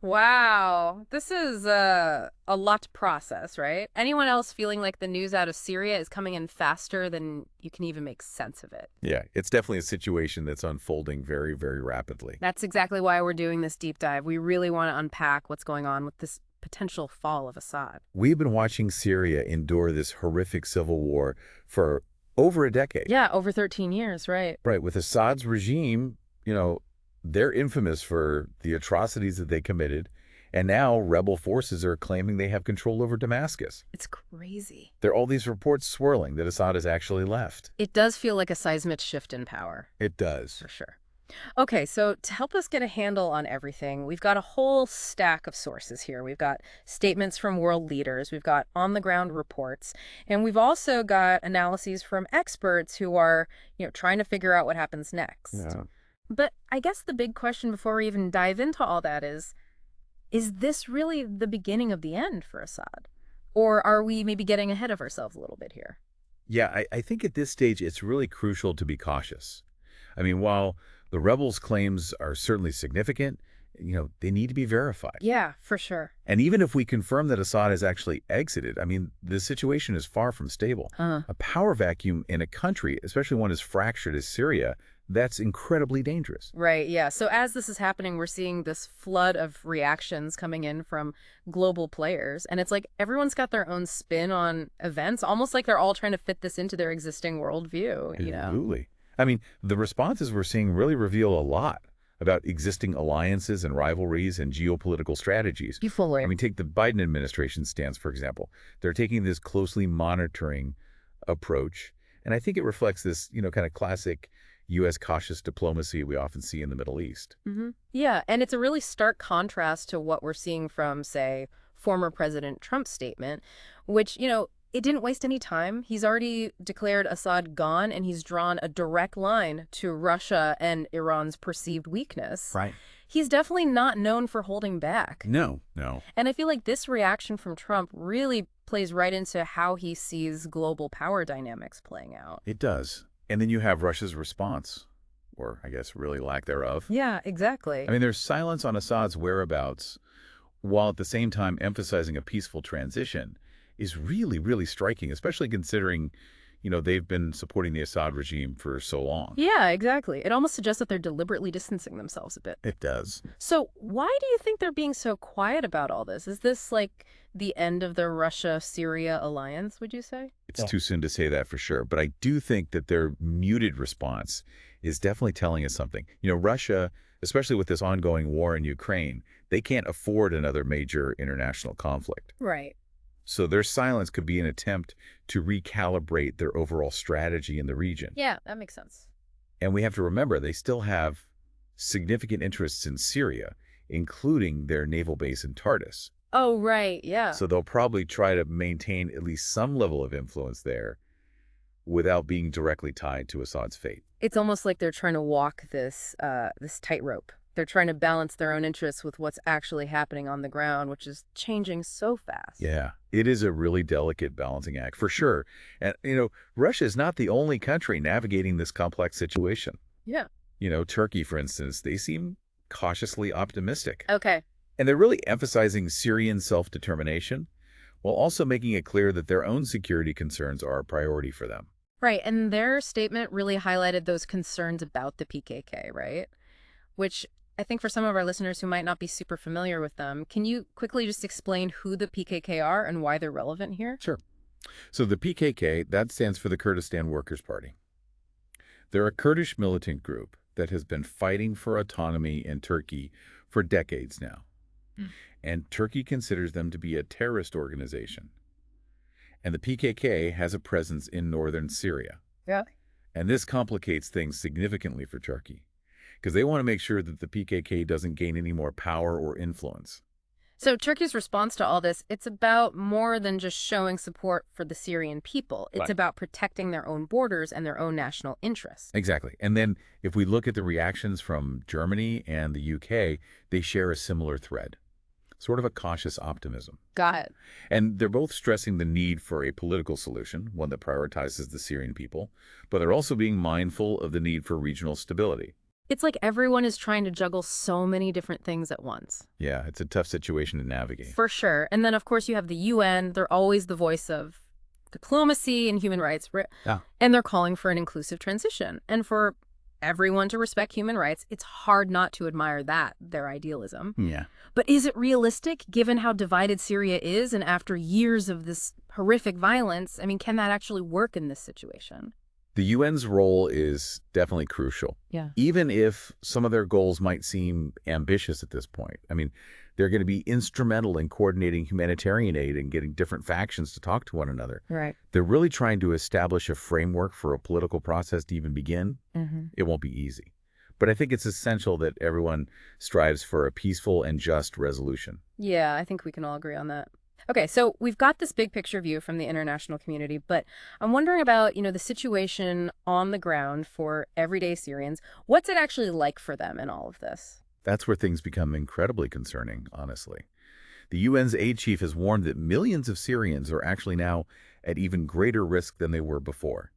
Wow. This is a lot to process, right? Anyone else feeling like the news out of Syria is coming in faster than you can even make sense of it? Yeah, it's definitely a situation that's unfolding very, very rapidly. That's exactly why we're doing this deep dive. We really want to unpack what's going on with this potential fall of Assad. We've been watching Syria endure this horrific civil war for over a decade. Yeah, over 13 years, right? Right, with Assad's regime, they're infamous for the atrocities that they committed, and now rebel forces are claiming they have control over Damascus. It's crazy. There are all these reports swirling that Assad has actually left. It does feel like a seismic shift in power, It does. for sure. Okay, so to help us get a handle on everything, we've got a whole stack of sources here. We've got statements from world leaders, we've got on-the-ground reports, and we've also got analyses from experts who are, trying to figure out what happens next. Yeah. But I guess the big question before we even dive into all that is this really the beginning of the end for Assad? Or are we maybe getting ahead of ourselves a little bit here? Yeah, I think at this stage it's really crucial to be cautious. I mean, while the rebels' claims are certainly significant, they need to be verified. Yeah, for sure. And even if we confirm that Assad has actually exited, I mean, the situation is far from stable. A power vacuum in a country, especially one as fractured as Syria, that's incredibly dangerous. Right, yeah. So as this is happening, we're seeing this flood of reactions coming in from global players. And it's like everyone's got their own spin on events, almost like they're all trying to fit this into their existing worldview. Absolutely. I mean, the responses we're seeing really reveal a lot about existing alliances and rivalries and geopolitical strategies. You fully. I mean, take the Biden administration stance, for example. They're taking this closely monitoring approach. And I think it reflects this, kind of classic U.S. cautious diplomacy we often see in the Middle East. Yeah, and it's a really stark contrast to what we're seeing from, say, former President Trump's statement, which, it didn't waste any time. He's already declared Assad gone, and he's drawn a direct line to Russia and Iran's perceived weakness. Right. He's definitely not known for holding back. No, no. And I feel like this reaction from Trump really plays right into how he sees global power dynamics playing out. It does. And then you have Russia's response, or I guess really lack thereof. Yeah, exactly. I mean, there's silence on Assad's whereabouts, while at the same time emphasizing a peaceful transition is really, really striking, especially considering, they've been supporting the Assad regime for so long. Yeah, exactly. It almost suggests that they're deliberately distancing themselves a bit. It does. So why do you think they're being so quiet about all this? Is this like the end of the Russia-Syria alliance, would you say? It's too soon to say that for sure, but I do think that their muted response is definitely telling us something. Russia, especially with this ongoing war in Ukraine, they can't afford another major international conflict. Right. So their silence could be an attempt to recalibrate their overall strategy in the region. Yeah, that makes sense. And we have to remember they still have significant interests in Syria, including their naval base in Tartus. Oh, right. Yeah. So they'll probably try to maintain at least some level of influence there without being directly tied to Assad's fate. It's almost like they're trying to walk this tightrope. They're trying to balance their own interests with what's actually happening on the ground, which is changing so fast. Yeah, it is a really delicate balancing act for sure. And, Russia is not the only country navigating this complex situation. Yeah. Turkey, for instance, they seem cautiously optimistic. Okay. And they're really emphasizing Syrian self-determination while also making it clear that their own security concerns are a priority for them. Right. And their statement really highlighted those concerns about the PKK, right? Which I think for some of our listeners who might not be super familiar with them, can you quickly just explain who the PKK are and why they're relevant here? Sure. So the PKK, that stands for the Kurdistan Workers' Party. They're a Kurdish militant group that has been fighting for autonomy in Turkey for decades now. And Turkey considers them to be a terrorist organization. And the PKK has a presence in northern Syria. Yeah. And this complicates things significantly for Turkey, because they want to make sure that the PKK doesn't gain any more power or influence. So Turkey's response to all this, it's about more than just showing support for the Syrian people. It's Right. about protecting their own borders and their own national interests. Exactly. And then if we look at the reactions from Germany and the UK, they share a similar thread, sort of a cautious optimism. Got it. And they're both stressing the need for a political solution, one that prioritizes the Syrian people, but they're also being mindful of the need for regional stability. It's like everyone is trying to juggle so many different things at once. Yeah, it's a tough situation to navigate. For sure. And then, of course, you have the UN. They're always the voice of diplomacy and human rights. Yeah. And they're calling for an inclusive transition. And for everyone to respect human rights, it's hard not to admire that, their idealism. Yeah. But is it realistic, given how divided Syria is and after years of this horrific violence? I mean, can that actually work in this situation? The UN's role is definitely crucial. Yeah. Even if some of their goals might seem ambitious at this point. I mean, they're going to be instrumental in coordinating humanitarian aid and getting different factions to talk to one another. Right. They're really trying to establish a framework for a political process to even begin. Mm-hmm. It won't be easy. But I think it's essential that everyone strives for a peaceful and just resolution. Yeah, I think we can all agree on that. Okay, so we've got this big picture view from the international community, but I'm wondering about, the situation on the ground for everyday Syrians. What's it actually like for them in all of this? That's where things become incredibly concerning, honestly. The UN's aid chief has warned that millions of Syrians are actually now at even greater risk than they were before.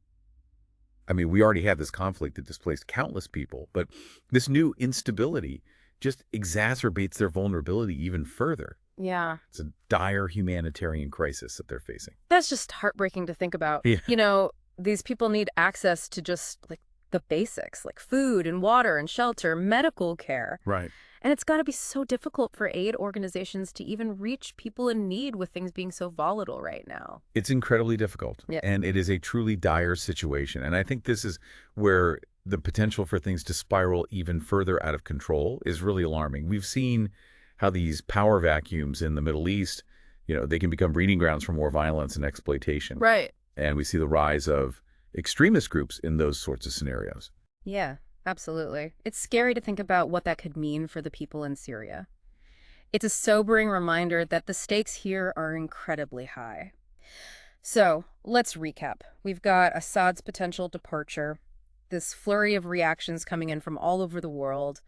I mean, we already had this conflict that displaced countless people, but this new instability just exacerbates their vulnerability even further. Yeah. It's a dire humanitarian crisis that they're facing. That's just heartbreaking to think about. Yeah. These people need access to just like the basics, like food and water and shelter, medical care. Right. And it's got to be so difficult for aid organizations to even reach people in need with things being so volatile right now. It's incredibly difficult. Yeah. And it is a truly dire situation. And I think this is where the potential for things to spiral even further out of control is really alarming. We've seen how these power vacuums in the Middle East, they can become breeding grounds for more violence and exploitation. Right. And we see the rise of extremist groups in those sorts of scenarios. Yeah, absolutely. It's scary to think about what that could mean for the people in Syria. It's a sobering reminder that the stakes here are incredibly high. So let's recap. We've got Assad's potential departure, this flurry of reactions coming in from all over the world,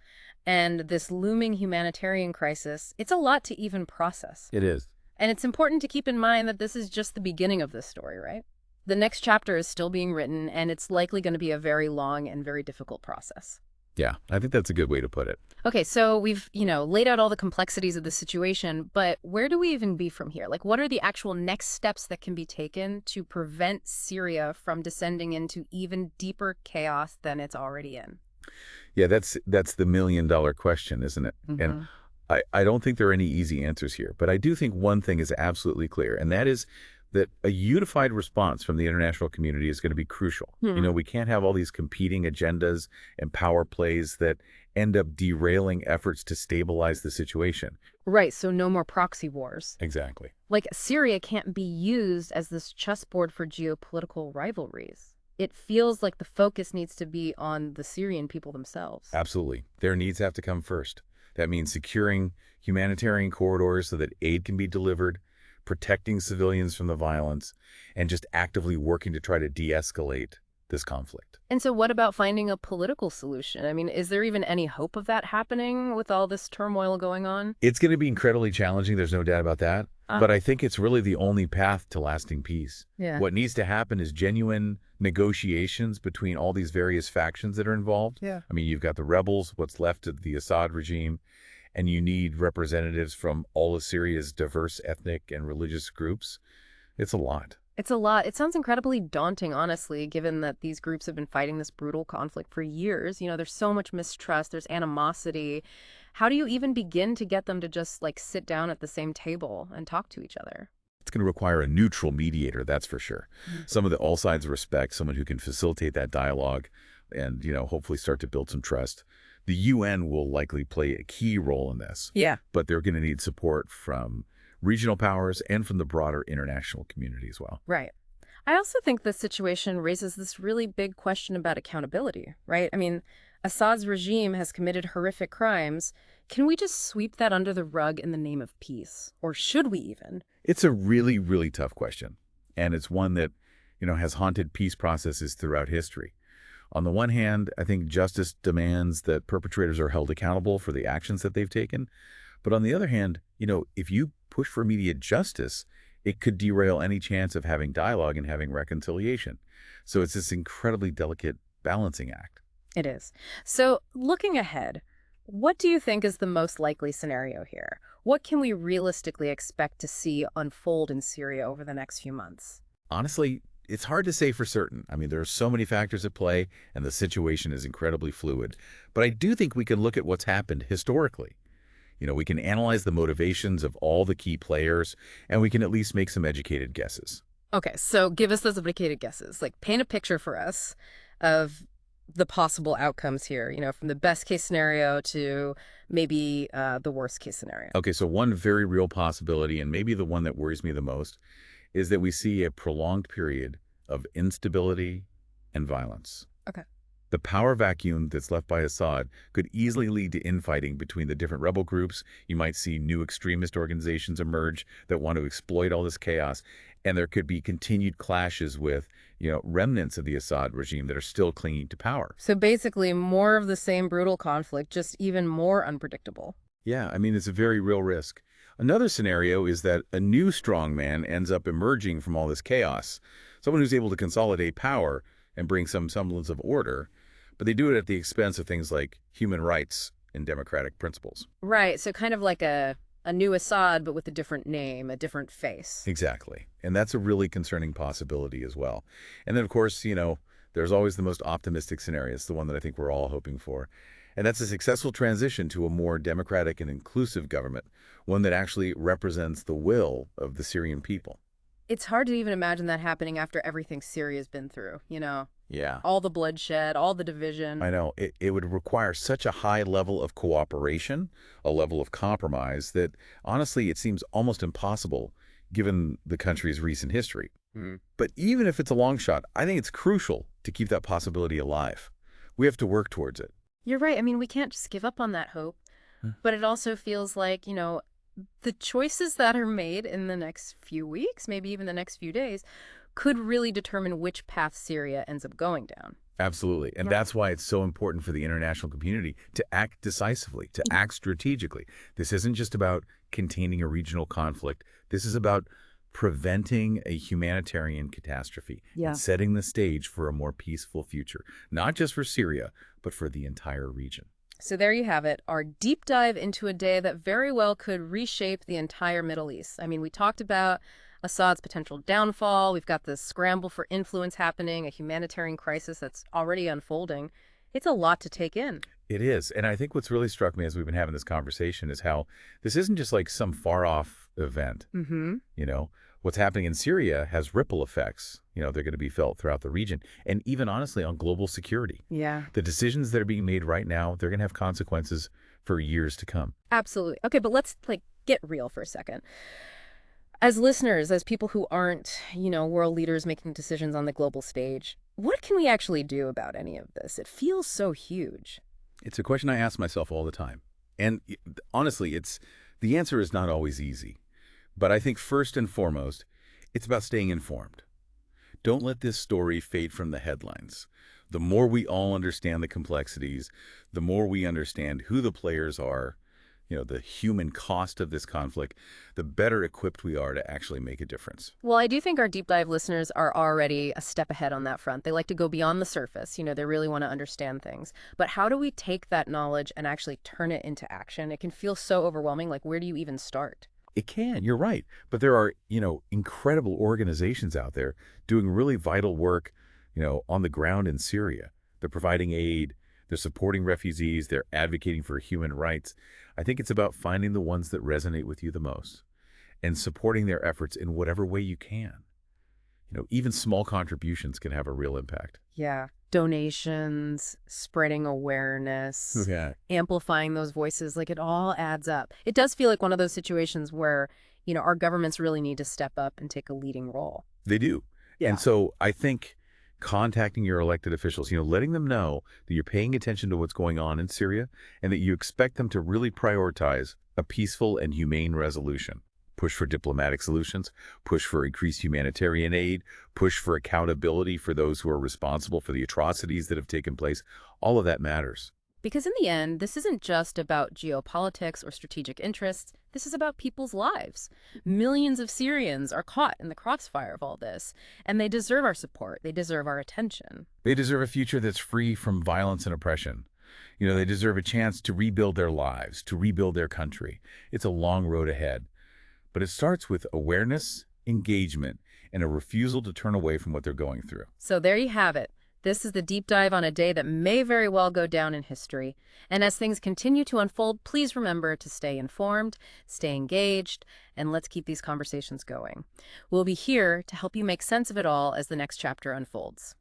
and this looming humanitarian crisis. It's a lot to even process. It is. And it's important to keep in mind that this is just the beginning of this story, right? The next chapter is still being written, and it's likely going to be a very long and very difficult process. Yeah, I think that's a good way to put it. Okay, so we've, laid out all the complexities of the situation, but where do we even be from here? Like, what are the actual next steps that can be taken to prevent Syria from descending into even deeper chaos than it's already in? Yeah, that's the million-dollar question, isn't it? Mm-hmm. And I don't think there are any easy answers here, but I do think one thing is absolutely clear, and that is that a unified response from the international community is going to be crucial. We can't have all these competing agendas and power plays that end up derailing efforts to stabilize the situation. Right, so no more proxy wars. Exactly. Like, Syria can't be used as this chessboard for geopolitical rivalries. It feels like the focus needs to be on the Syrian people themselves. Absolutely. Their needs have to come first. That means securing humanitarian corridors so that aid can be delivered, protecting civilians from the violence, and just actively working to try to de-escalate this conflict. And so what about finding a political solution? I mean, is there even any hope of that happening with all this turmoil going on? It's going to be incredibly challenging. There's no doubt about that. But I think it's really the only path to lasting peace. Yeah. What needs to happen is genuine negotiations between all these various factions that are involved. Yeah. I mean, you've got the rebels, what's left of the Assad regime, and you need representatives from all of Syria's diverse ethnic and religious groups. It's a lot. It's a lot. It sounds incredibly daunting, honestly, given that these groups have been fighting this brutal conflict for years. There's so much mistrust, there's animosity. How do you even begin to get them to just sit down at the same table and talk to each other? It's going to require a neutral mediator, that's for sure. Someone that all sides respect, someone who can facilitate that dialogue and, hopefully start to build some trust. The UN will likely play a key role in this. Yeah. But they're going to need support from regional powers and from the broader international community as well. Right. I also think this situation raises this really big question about accountability, right? I mean, Assad's regime has committed horrific crimes. Can we just sweep that under the rug in the name of peace? Or should we even? It's a really, really tough question. And it's one that, has haunted peace processes throughout history. On the one hand, I think justice demands that perpetrators are held accountable for the actions that they've taken. But on the other hand, if you push for immediate justice, it could derail any chance of having dialogue and having reconciliation. So it's this incredibly delicate balancing act. It is. So, looking ahead, what do you think is the most likely scenario here? What can we realistically expect to see unfold in Syria over the next few months? Honestly, it's hard to say for certain. I mean, there are so many factors at play, and the situation is incredibly fluid. But I do think we can look at what's happened historically. We can analyze the motivations of all the key players, and we can at least make some educated guesses. Okay, so give us those educated guesses. Like, paint a picture for us of the possible outcomes here, from the best case scenario to maybe the worst case scenario. Okay, so one very real possibility, and maybe the one that worries me the most, is that we see a prolonged period of instability and violence. Okay. The power vacuum that's left by Assad could easily lead to infighting between the different rebel groups. You might see new extremist organizations emerge that want to exploit all this chaos. And there could be continued clashes with, remnants of the Assad regime that are still clinging to power. So basically, more of the same brutal conflict, just even more unpredictable. Yeah, I mean, it's a very real risk. Another scenario is that a new strongman ends up emerging from all this chaos, someone who's able to consolidate power and bring some semblance of order, but they do it at the expense of things like human rights and democratic principles. Right, so kind of like a new Assad, but with a different name, a different face. Exactly. And that's a really concerning possibility as well. And then, of course, there's always the most optimistic scenario. It's the one that I think we're all hoping for. And that's a successful transition to a more democratic and inclusive government, one that actually represents the will of the Syrian people. It's hard to even imagine that happening after everything Syria's been through, Yeah. all the bloodshed, all the division. I know. It would require such a high level of cooperation, a level of compromise, that honestly it seems almost impossible given the country's recent history. Mhm. But even if it's a long shot, I think it's crucial to keep that possibility alive. We have to work towards it. You're right. I mean, we can't just give up on that hope. But it also feels like, the choices that are made in the next few weeks, maybe even the next few days, could really determine which path Syria ends up going down. Absolutely. And Yeah. that's why it's so important for the international community to act decisively, to act strategically. This isn't just about containing a regional conflict. This is about preventing a humanitarian catastrophe and setting the stage for a more peaceful future, not just for Syria, but for the entire region. So there you have it, our deep dive into a day that very well could reshape the entire Middle East. I mean, we talked about Assad's potential downfall. We've got this scramble for influence happening, a humanitarian crisis that's already unfolding. It's a lot to take in. It is. And I think what's really struck me as we've been having this conversation is how this isn't just like some far-off event. Mm-hmm. What's happening in Syria has ripple effects. They're going to be felt throughout the region and even honestly on global security. Yeah, The decisions that are being made right now, they're going to have consequences for years to come. absolutely. Okay, but let's get real for a second. As listeners, as people who aren't, world leaders making decisions on the global stage, what can we actually do about any of this? It feels so huge. It's a question I ask myself all the time. And honestly, the answer is not always easy. But I think first and foremost, it's about staying informed. Don't let this story fade from the headlines. The more we all understand the complexities, the more we understand who the players are, the human cost of this conflict, the better equipped we are to actually make a difference. Well, I do think our deep dive listeners are already a step ahead on that front. They like to go beyond the surface. They really want to understand things. But how do we take that knowledge and actually turn it into action? It can feel so overwhelming. Like, where do you even start? It can, you're right. But there are, incredible organizations out there doing really vital work, on the ground in Syria. They're providing aid, they're supporting refugees, they're advocating for human rights. I think it's about finding the ones that resonate with you the most and supporting their efforts in whatever way you can. Even small contributions can have a real impact. Yeah. Donations, spreading awareness, Yeah. amplifying those voices, like it all adds up. It does feel like one of those situations where, our governments really need to step up and take a leading role. They do. Yeah. And so I think contacting your elected officials, letting them know that you're paying attention to what's going on in Syria and that you expect them to really prioritize a peaceful and humane resolution. Push for diplomatic solutions, push for increased humanitarian aid, push for accountability for those who are responsible for the atrocities that have taken place. All of that matters. Because in the end, this isn't just about geopolitics or strategic interests. This is about people's lives. Millions of Syrians are caught in the crossfire of all this, and they deserve our support. They deserve our attention. They deserve a future that's free from violence and oppression. They deserve a chance to rebuild their lives, to rebuild their country. It's a long road ahead. But it starts with awareness, engagement, and a refusal to turn away from what they're going through. So there you have it. This is the deep dive on a day that may very well go down in history. And as things continue to unfold, please remember to stay informed, stay engaged, and let's keep these conversations going. We'll be here to help you make sense of it all as the next chapter unfolds.